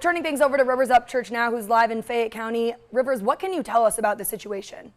turning things over to Rivers Upchurch now, who's live in Fayette County. Rivers, what can you tell us about the situation?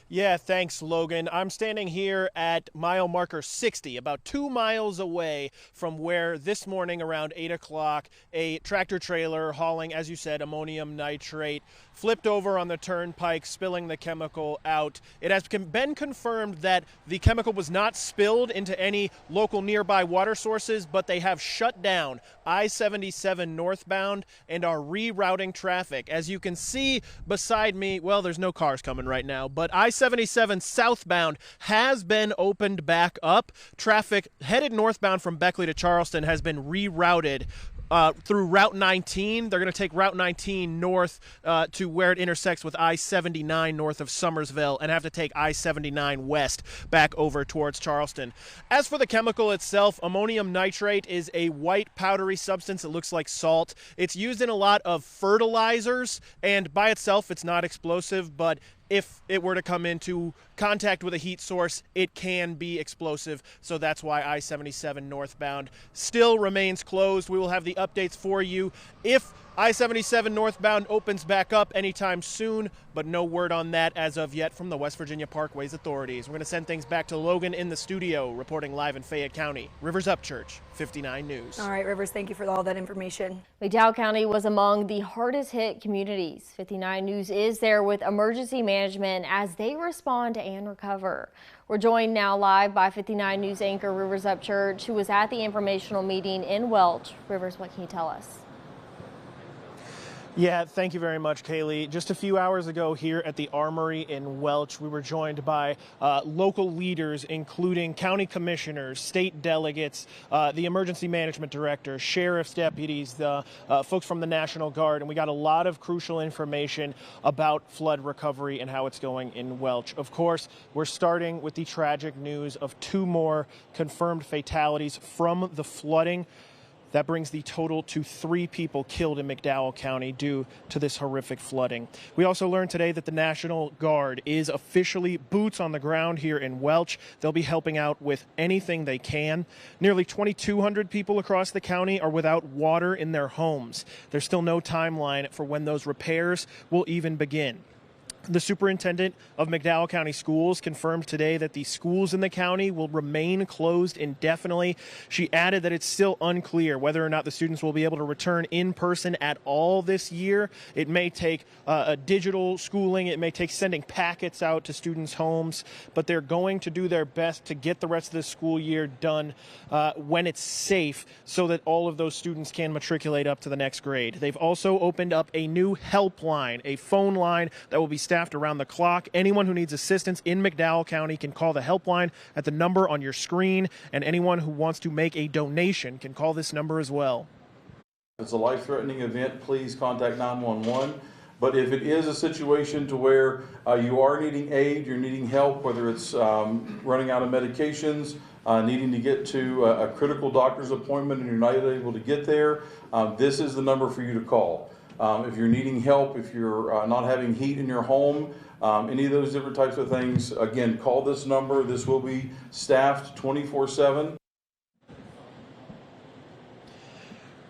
Yeah, thanks, Logan. I'm standing here at mile marker 60, about 2 miles away from where this morning around 8 o'clock, a tractor trailer hauling, as you said, ammonium nitrate flipped over on the turnpike, spilling the chemical out. It has been confirmed that the chemical was not spilled into any local nearby water sources, but they have shut down I-77 northbound and are rerouting traffic. As you can see beside me, well, there's no cars coming right now, but I-77 southbound has been opened back up. Traffic headed northbound from Beckley to Charleston has been rerouted through Route 19. They're going to take Route 19 north to where it intersects with I-79 north of Summersville and have to take I-79 west back over towards Charleston. As for the chemical itself, ammonium nitrate is a white powdery substance that looks like salt. It's used in a lot of fertilizers, and by itself it's not explosive, but if it were to come into contact with a heat source, it can be explosive. So that's why I-77 northbound still remains closed. We will have the updates for you if I-77 northbound opens back up anytime soon, but no word on that as of yet from the West Virginia Parkways authorities. We're going to send things back to Logan in the studio, reporting live in Fayette County. Rivers Upchurch, 59 News. All right, Rivers, thank you for all that information. McDowell County was among the hardest hit communities. 59 News is there with emergency management as they respond and recover. We're joined now live by 59 News anchor Rivers Upchurch, who was at the informational meeting in Welch. Rivers, what can you tell us? Yeah, thank you very much, Kaylee. Just a few hours ago here at the Armory in Welch, we were joined by local leaders, including county commissioners, state delegates, the emergency management director, sheriff's deputies, the folks from the National Guard, and we got a lot of crucial information about flood recovery and how it's going in Welch. Of course, we're starting with the tragic news of 2 more confirmed fatalities from the flooding. That brings the total to 3 people killed in McDowell County due to this horrific flooding. We also learned today that the National Guard is officially boots on the ground here in Welch. They'll be helping out with anything they can. Nearly 2,200 people across the county are without water in their homes. There's still no timeline for when those repairs will even begin. The superintendent of McDowell County Schools confirmed today that the schools in the county will remain closed indefinitely. She added that it's still unclear whether or not the students will be able to return in person at all this year. It may take a digital schooling. It may take sending packets out to students' homes, but they're going to do their best to get the rest of the school year done when it's safe so that all of those students can matriculate up to the next grade. They've also opened up a new helpline, a phone line that will be staffed around the clock. Anyone who needs assistance in McDowell County can call the helpline at the number on your screen, and anyone who wants to make a donation can call this number as well. If it's a life-threatening event, please contact 911. But if it is a situation to where you are needing aid, you're needing help, whether it's running out of medications, needing to get to a critical doctor's appointment and you're not able to get there, this is the number for you to call. If you're needing help, if you're not having heat in your home, any of those different types of things, again, call this number. This will be staffed 24/7.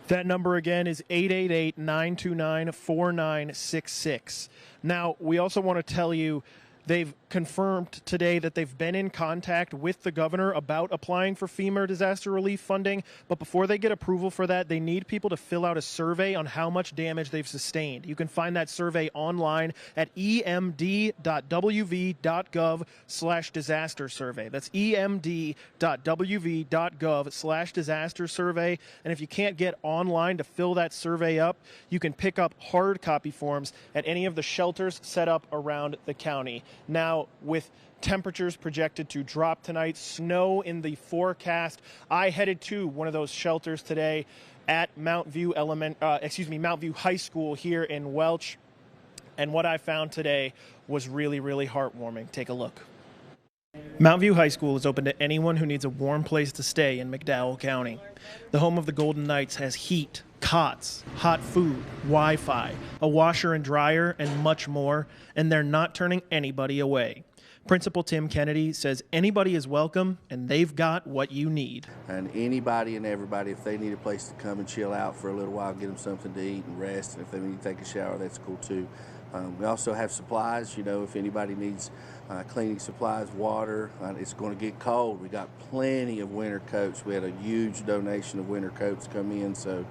That number again is 888-929-4966. Now, we also want to tell you they've confirmed today that they've been in contact with the governor about applying for FEMA disaster relief funding. But before they get approval for that, they need people to fill out a survey on how much damage they've sustained. You can find that survey online at emd.wv.gov/disaster survey. That's emd.wv.gov/disaster survey. And if you can't get online to fill that survey up, you can pick up hard copy forms at any of the shelters set up around the county. Now, with temperatures projected to drop tonight, snow in the forecast, I headed to one of those shelters today at Mount View High School here in Welch. And what I found today was really, really heartwarming. Take a look. Mount View High School is open to anyone who needs a warm place to stay in McDowell County. The home of the Golden Knights has heat, cots, hot food, Wi-Fi, a washer and dryer, and much more, and they're not turning anybody away. Principal Tim Kennedy says anybody is welcome and they've got what you need. And anybody and everybody, if they need a place to come and chill out for a little while, get them something to eat and rest, and if they need to take a shower, that's cool too. We also have supplies, if anybody needs cleaning supplies, water, it's going to get cold. We got plenty of winter coats. We had a huge donation of winter coats come in, so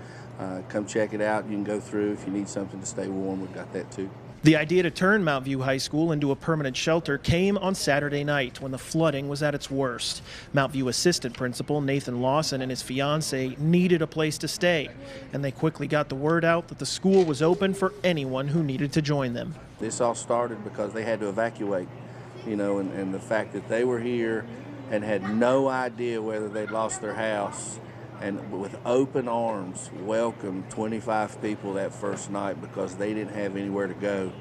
come check it out. You can go through if you need something to stay warm. We've got that too. The idea to turn Mount View High School into a permanent shelter came on Saturday night when the flooding was at its worst. Mount View Assistant Principal Nathan Lawson and his fiancee needed a place to stay, and they quickly got the word out that the school was open for anyone who needed to join them. This all started because they had to evacuate, and the fact that they were here and had no idea whether they'd lost their house, and with open arms welcomed 25 people that first night because they didn't have anywhere to go.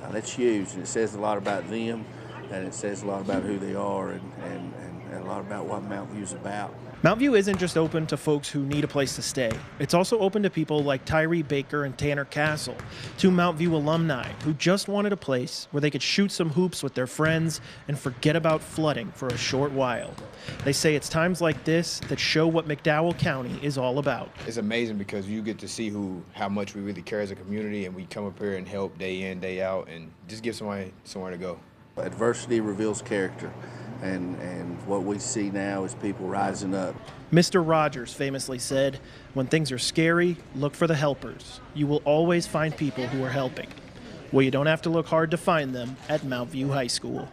That's huge, and it says a lot about them, and it says a lot about who they are, and a lot about what Mount View's about. Mount View isn't just open to folks who need a place to stay. It's also open to people like Tyree Baker and Tanner Castle, two Mount View alumni who just wanted a place where they could shoot some hoops with their friends and forget about flooding for a short while. They say it's times like this that show what McDowell County is all about. It's amazing because you get to see how much we really care as a community, and we come up here and help day in, day out, and just give somebody somewhere to go. Adversity reveals character, and what we see now is people rising up. Mr. Rogers famously said, "When things are scary, look for the helpers. You will always find people who are helping." Well, you don't have to look hard to find them at Mount View High School.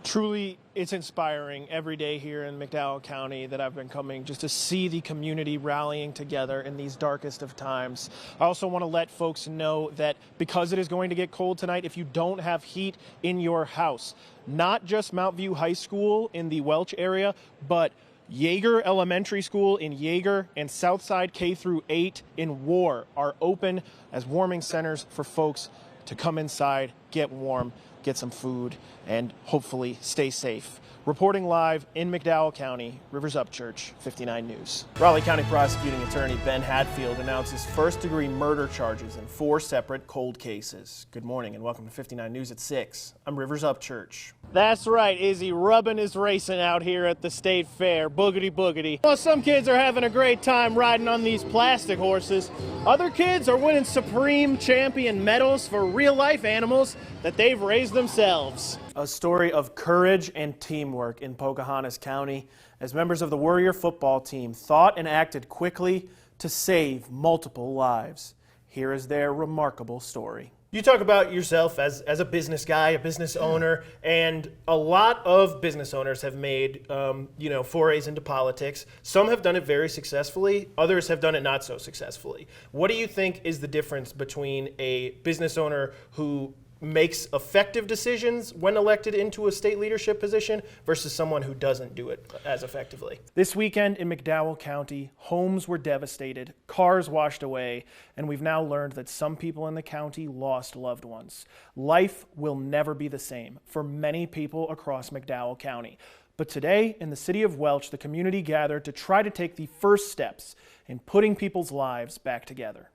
Truly, it's inspiring every day here in McDowell County that I've been coming just to see the community rallying together in these darkest of times. I also want to let folks know that because it is going to get cold tonight, if you don't have heat in your house, not just Mount View High School in the Welch area, but Yeager Elementary School in Yeager and Southside K-8 in War are open as warming centers for folks to come inside, get warm, get some food, and hopefully stay safe. Reporting live in McDowell County, Rivers Upchurch, 59 News. Raleigh County Prosecuting Attorney Ben Hatfield announces first-degree murder charges in 4 separate cold cases. Good morning and welcome to 59 News at 6. I'm Rivers Upchurch. That's right, Izzy rubbing his racing out here at the state fair. Boogity boogity. Well, some kids are having a great time riding on these plastic horses. Other kids are winning supreme champion medals for real-life animals that they've raised themselves. A story of courage and teamwork in Pocahontas County as members of the Warrior football team thought and acted quickly to save multiple lives. Here is their remarkable story. You talk about yourself as a business guy, a business owner, and a lot of business owners have made, forays into politics. Some have done it very successfully. Others have done it not so successfully. What do you think is the difference between a business owner who makes effective decisions when elected into a state leadership position versus someone who doesn't do it as effectively? This weekend in McDowell County, homes were devastated, cars washed away, and we've now learned that some people in the county lost loved ones. Life will never be the same for many people across McDowell County. But today, in the city of Welch, the community gathered to try to take the first steps in putting people's lives back together.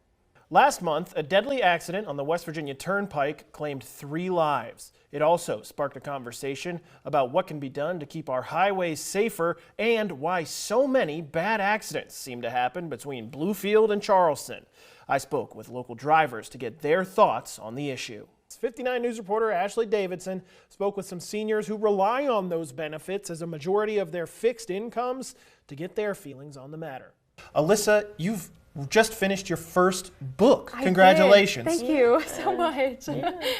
Last month, a deadly accident on the West Virginia Turnpike claimed 3 lives. It also sparked a conversation about what can be done to keep our highways safer and why so many bad accidents seem to happen between Bluefield and Charleston. I spoke with local drivers to get their thoughts on the issue. 59 News reporter Ashley Davidson spoke with some seniors who rely on those benefits as a majority of their fixed incomes to get their feelings on the matter. Alyssa, you've just finished your first book. Congratulations. Thank you so much.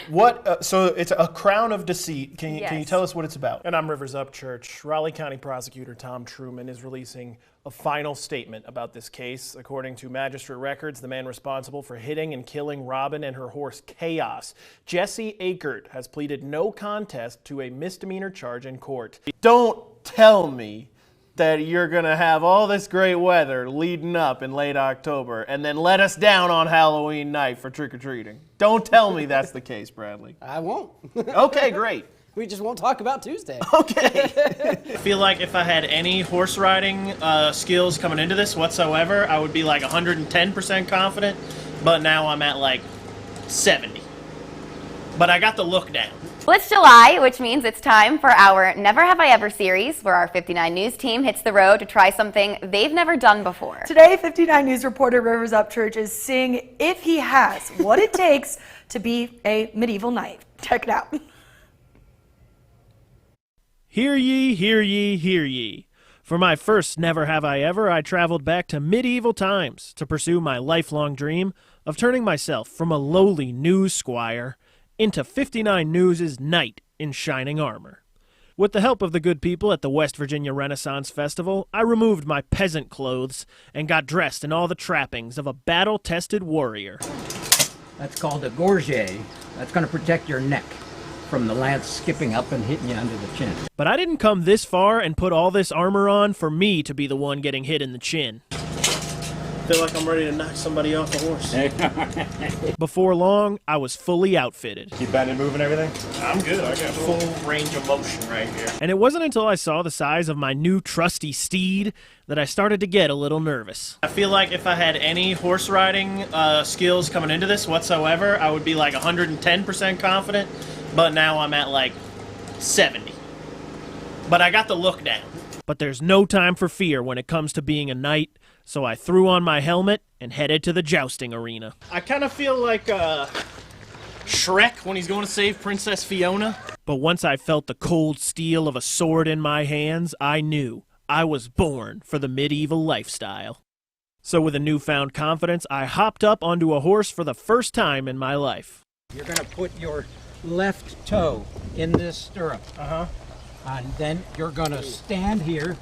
What? So it's A Crown of Deceit. Can you Yes. tell us what it's about? And I'm Rivers Upchurch. Raleigh County Prosecutor Tom Truman is releasing a final statement about this case. According to magistrate records, the man responsible for hitting and killing Robin and her horse Chaos, Jesse Akert, has pleaded no contest to a misdemeanor charge in court. Don't tell me that you're going to have all this great weather leading up in late October and then let us down on Halloween night for trick-or-treating. Don't tell me that's the case, Bradley. I won't. Okay, great. We just won't talk about Tuesday. Okay. I feel like if I had any horse riding skills coming into this whatsoever, I would be like 110% confident, but now I'm at like 70. but I got the look down. Well, it's July, which means it's time for our Never Have I Ever series, where our 59 News team hits the road to try something they've never done before. Today, 59 News reporter Rivers Upchurch is seeing if he has what it takes to be a medieval knight. Check it out. Hear ye, hear ye, hear ye. For my first Never Have I Ever, I traveled back to medieval times to pursue my lifelong dream of turning myself from a lowly news squire into 59 News' knight in shining armor. With the help of the good people at the West Virginia Renaissance Festival, I removed my peasant clothes and got dressed in all the trappings of a battle-tested warrior. That's called a gorget. That's going to protect your neck from the lance skipping up and hitting you under the chin. But I didn't come this far and put all this armor on for me to be the one getting hit in the chin. I feel like I'm ready to knock somebody off a horse. Before long, I was fully outfitted. Keep bending, moving everything? I'm good. I got full range of motion right here. And it wasn't until I saw the size of my new trusty steed that I started to get a little nervous. I feel like if I had any horse riding skills coming into this whatsoever, I would be like 110% confident, but now I'm at like 70. But I got the look down. But there's no time for fear when it comes to being a knight, so I threw on my helmet and headed to the jousting arena. I kind of feel like Shrek when he's going to save Princess Fiona. But once I felt the cold steel of a sword in my hands, I knew I was born for the medieval lifestyle. So with a newfound confidence, I hopped up onto a horse for the first time in my life. You're going to put your left toe in this stirrup. And then you're going to stand here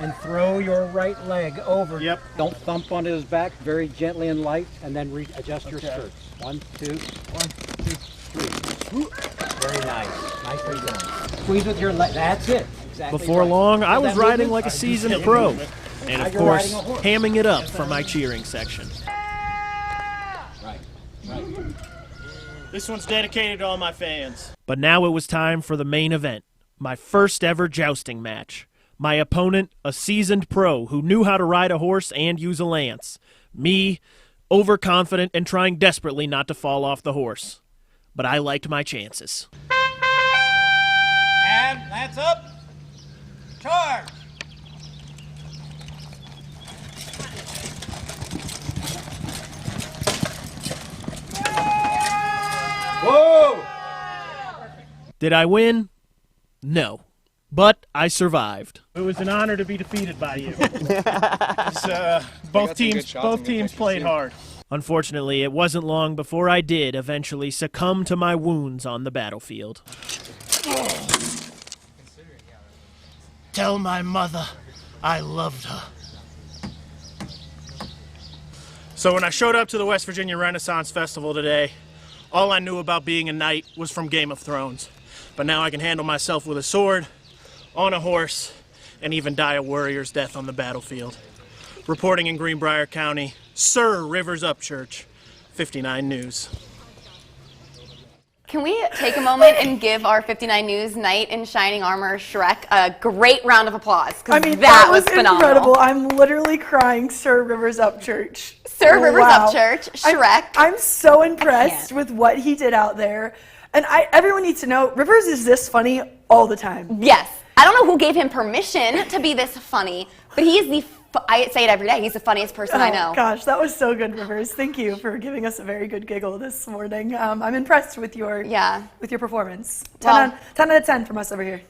and throw your right leg over. Yep. Don't thump onto his back, very gently and light, and then adjust your skirts. 1, 2, 1, 2, 3. Very nice. Nicely done. Squeeze with your leg. That's it. Exactly. Before right. long, I was That riding movement? like a seasoned pro. And of you're course, riding a horse. hamming it up for my cheering section. Right. This one's dedicated to all my fans. But now it was time for the main event, my first ever jousting match. My opponent, a seasoned pro who knew how to ride a horse and use a lance. Me, overconfident and trying desperately not to fall off the horse. But I liked my chances. And lance up. Charge. Whoa! Did I win? No. But I survived. It was an honor to be defeated by you. Both teams played hard. Unfortunately, it wasn't long before I did eventually succumb to my wounds on the battlefield. Tell my mother I loved her. So when I showed up to the West Virginia Renaissance Festival today, all I knew about being a knight was from Game of Thrones. But now I can handle myself with a sword, on a horse, and even die a warrior's death on the battlefield. Reporting in Greenbrier County, Sir Rivers Upchurch, 59 News. Can we take a moment and give our 59 News knight in shining armor, Shrek, a great round of applause? I mean, that was phenomenal. incredible. I'm literally crying, Sir Rivers Upchurch. Sir Rivers Wow. Upchurch, Shrek. I'm so impressed with what he did out there. And everyone needs to know, Rivers is this funny all the time. Yes. I don't know who gave him permission to be this funny, but he is I say it every day, he's the funniest person I know. Gosh, that was so good, Rivers. Thank you for giving us a very good giggle this morning. I'm impressed with your performance. 10 out of 10 from us over here.